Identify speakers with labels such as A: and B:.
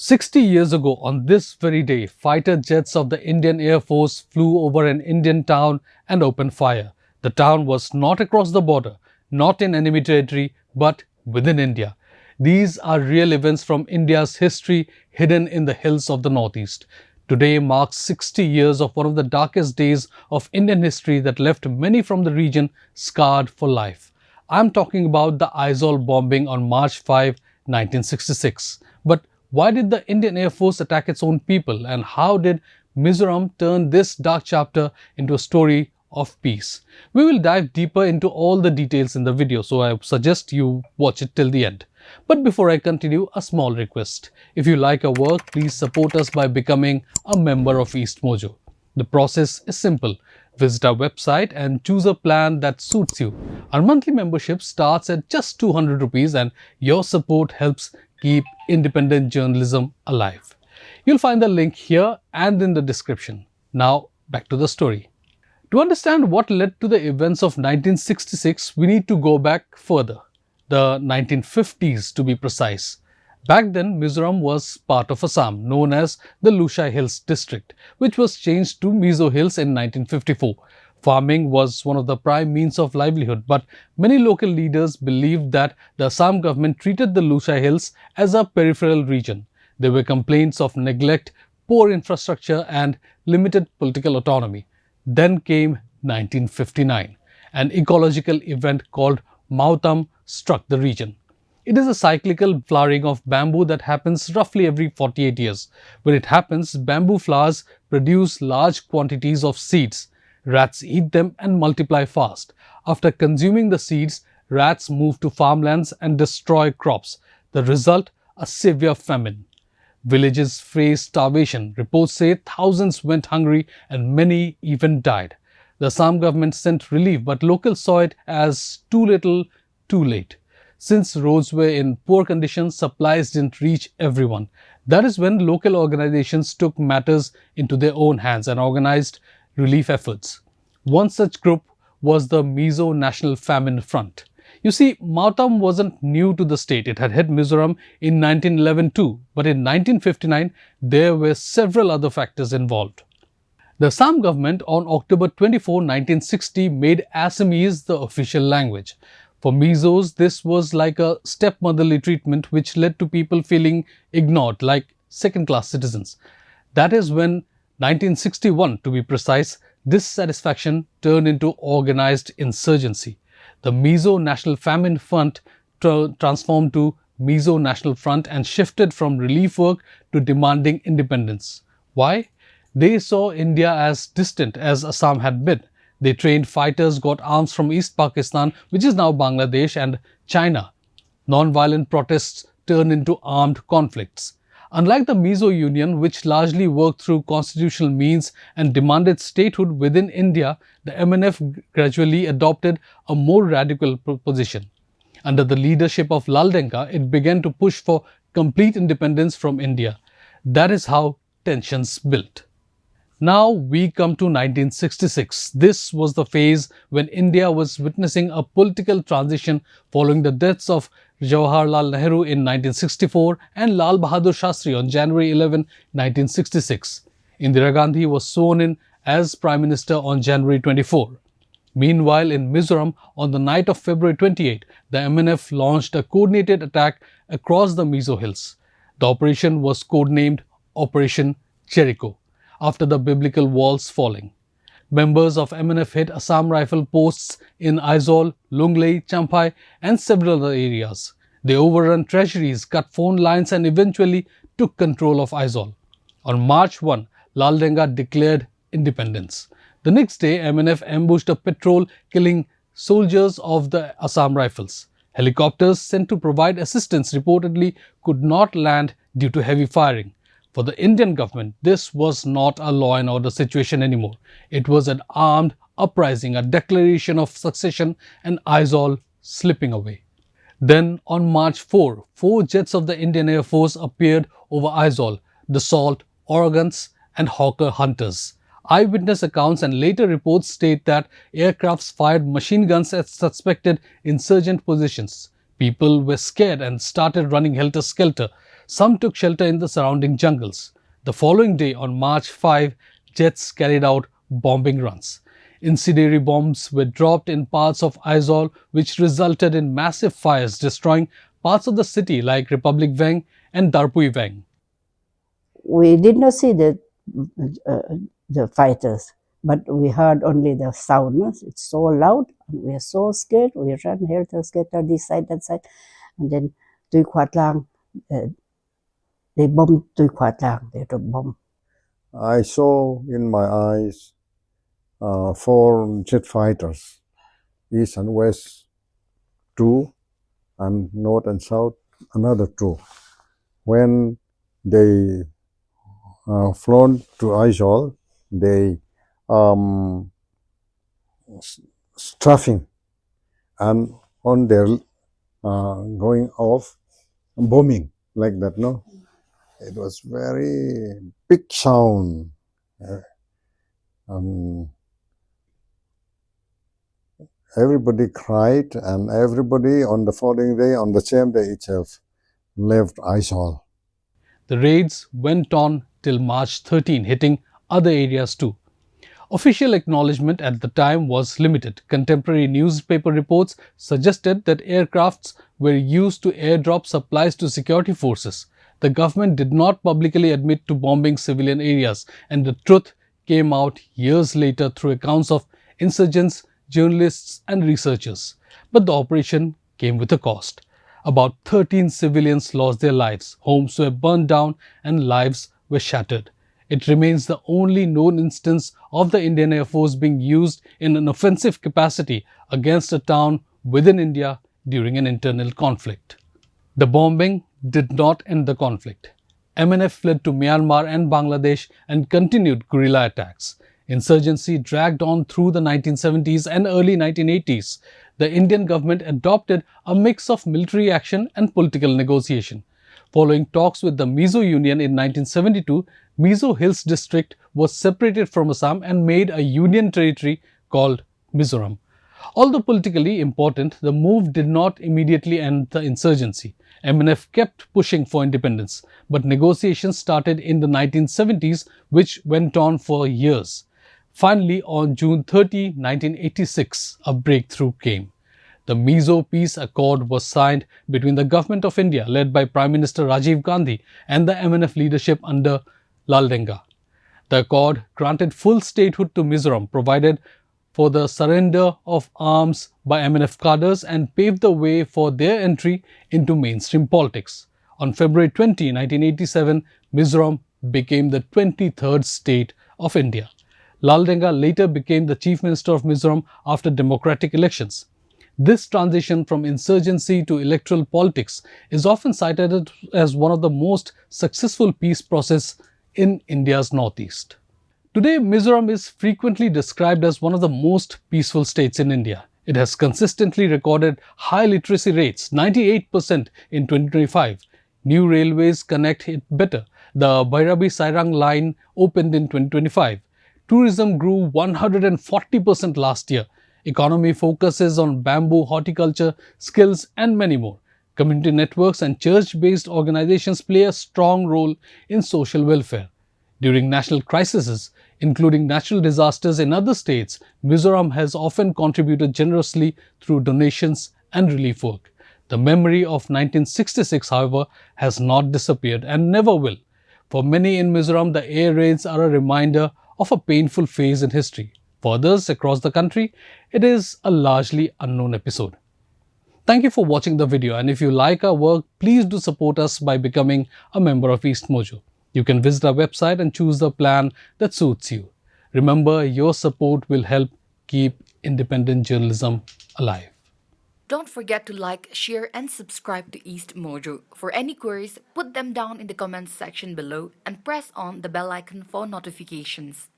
A: 60 years ago, on this very day, fighter jets of the Indian Air Force flew over an Indian town and opened fire. The town was not across the border, not in enemy territory, but within India. These are real events from India's history hidden in the hills of the Northeast. Today marks 60 years of one of the darkest days of Indian history that left many from the region scarred for life. I'm talking about the Aizawl bombing on March 5, 1966. But why did the Indian Air Force attack its own people, and how did Mizoram turn this dark chapter into a story of peace? We will dive deeper into all the details in the video, so I suggest you watch it till the end. But before I continue, a small request. If you like our work, please support us by becoming a member of EastMojo. The process is simple. Visit our website and choose a plan that suits you. Our monthly membership starts at just 200 rupees and your support helps keep independent journalism alive. You'll find the link here and in the description. Now, back to the story. To understand what led to the events of 1966, we need to go back further, the 1950s to be precise. Back then, Mizoram was part of Assam, known as the Lushai Hills district, which was changed to Mizo Hills in 1954. Farming was one of the prime means of livelihood, but many local leaders believed that the Assam government treated the Lushai Hills as a peripheral region. There were complaints of neglect, poor infrastructure and limited political autonomy. Then came 1959. An ecological event called mautam struck the region. It is a cyclical flowering of bamboo that happens roughly every 48 years. When it happens, bamboo flowers produce large quantities of seeds. Rats eat them and multiply fast. After consuming the seeds, rats move to farmlands and destroy crops. The result, a severe famine. Villages faced starvation. Reports say thousands went hungry and many even died. The Assam government sent relief, but locals saw it as too little, too late. Since roads were in poor condition, supplies didn't reach everyone. That is when local organizations took matters into their own hands and organized relief efforts. One such group was the Mizo National Famine Front. You see, mautam wasn't new to the state. It had hit Mizoram in 1911 too, but in 1959 there were several other factors involved. The Assam government on October 24, 1960 made Assamese the official language. For Mizos, this was like a stepmotherly treatment which led to people feeling ignored, like second-class citizens. That is when 1961, to be precise, dissatisfaction turned into organized insurgency. The Mizo National Famine Front transformed to Mizo National Front and shifted from relief work to demanding independence. Why? They saw India as distant as Assam had been. They trained fighters, got arms from East Pakistan, which is now Bangladesh, and China. Non-violent protests turned into armed conflicts. Unlike the Mizo Union, which largely worked through constitutional means and demanded statehood within India, the MNF gradually adopted a more radical position. Under the leadership of Laldenga, it began to push for complete independence from India. That is how tensions built. Now we come to 1966. This was the phase when India was witnessing a political transition following the deaths of Jawaharlal Nehru in 1964 and Lal Bahadur Shastri on January 11, 1966. Indira Gandhi was sworn in as Prime Minister on January 24. Meanwhile, in Mizoram, on the night of February 28, the MNF launched a coordinated attack across the Mizo Hills. The operation was codenamed Operation JERICHO, after the biblical walls falling. Members of MNF hit Assam Rifle posts in Aizawl, Lunglei, Champhai and several other areas. They overran treasuries, cut phone lines and eventually took control of Aizawl. On March 1, Laldenga declared independence. The next day, MNF ambushed a patrol, killing soldiers of the Assam Rifles. Helicopters sent to provide assistance reportedly could not land due to heavy firing. For the Indian government, this was not a law and order situation anymore. It was an armed uprising, a declaration of succession, and Aizawl slipping away. Then on March 4, 4 jets of the Indian Air Force appeared over Aizawl, Dassault, Oregons and Hawker Hunters. Eyewitness accounts and later reports state that aircrafts fired machine guns at suspected insurgent positions. People were scared and started running helter-skelter. Some took shelter in the surrounding jungles. The following day, on March 5, jets carried out bombing runs. Incendiary bombs were dropped in parts of Aizawl, which resulted in massive fires, destroying parts of the city like Republic Veng and Darpui Veng.
B: We did not see the fighters, but we heard only the sound. It's so loud, and we are so scared. We ran helter skelter this side, that side, and then Tui Kwat Lang, they bombed Tui Kwat Lang. They bomb.
C: I saw in my eyes 4 jet fighters, east and west 2, and north and south another 2. When they flown to Aizawl, they strafing, and on their going off, bombing like that. No, it was very big sound. Everybody cried, and everybody on the following day, on the same day itself, left Aizawl.
A: The raids went on till March 13, hitting other areas too. Official acknowledgement at the time was limited. Contemporary newspaper reports suggested that aircrafts were used to airdrop supplies to security forces. The government did not publicly admit to bombing civilian areas, and the truth came out years later through accounts of insurgents, journalists and researchers. But the operation came with a cost. About 13 civilians lost their lives, homes were burned down and lives were shattered. It remains the only known instance of the Indian Air Force being used in an offensive capacity against a town within India during an internal conflict. The bombing did not end the conflict. MNF fled to Myanmar and Bangladesh and continued guerrilla attacks. Insurgency dragged on through the 1970s and early 1980s. The Indian government adopted a mix of military action and political negotiation. Following talks with the Mizo Union in 1972, Mizo Hills district was separated from Assam and made a union territory called Mizoram. Although politically important, the move did not immediately end the insurgency. MNF kept pushing for independence, but negotiations started in the 1970s, which went on for years. Finally, on June 30, 1986, a breakthrough came. The Mizo Peace Accord was signed between the Government of India, led by Prime Minister Rajiv Gandhi, and the MNF leadership under Laldenga. The accord granted full statehood to Mizoram, provided for the surrender of arms by MNF cadres, and paved the way for their entry into mainstream politics. On February 20, 1987, Mizoram became the 23rd state of India. Laldenga later became the Chief Minister of Mizoram after democratic elections. This transition from insurgency to electoral politics is often cited as one of the most successful peace processes in India's northeast. Today, Mizoram is frequently described as one of the most peaceful states in India. It has consistently recorded high literacy rates, 98% in 2025. New railways connect it better. The Bhairabi-Sairang line opened in 2025. Tourism grew 140% last year. Economy focuses on bamboo, horticulture, skills and many more. Community networks and church-based organizations play a strong role in social welfare. During national crises, including natural disasters in other states, Mizoram has often contributed generously through donations and relief work. The memory of 1966, however, has not disappeared and never will. For many in Mizoram, the air raids are a reminder of a painful phase in history. For others across the country, it is a largely unknown episode. Thank you for watching the video, and if you like our work, please do support us by becoming a member of EastMojo. You can visit our website and choose the plan that suits you. Remember, your support will help keep independent journalism alive.
D: Don't forget to like, share and subscribe to EastMojo. For any queries, put them down in the comments section below and press on the bell icon for notifications.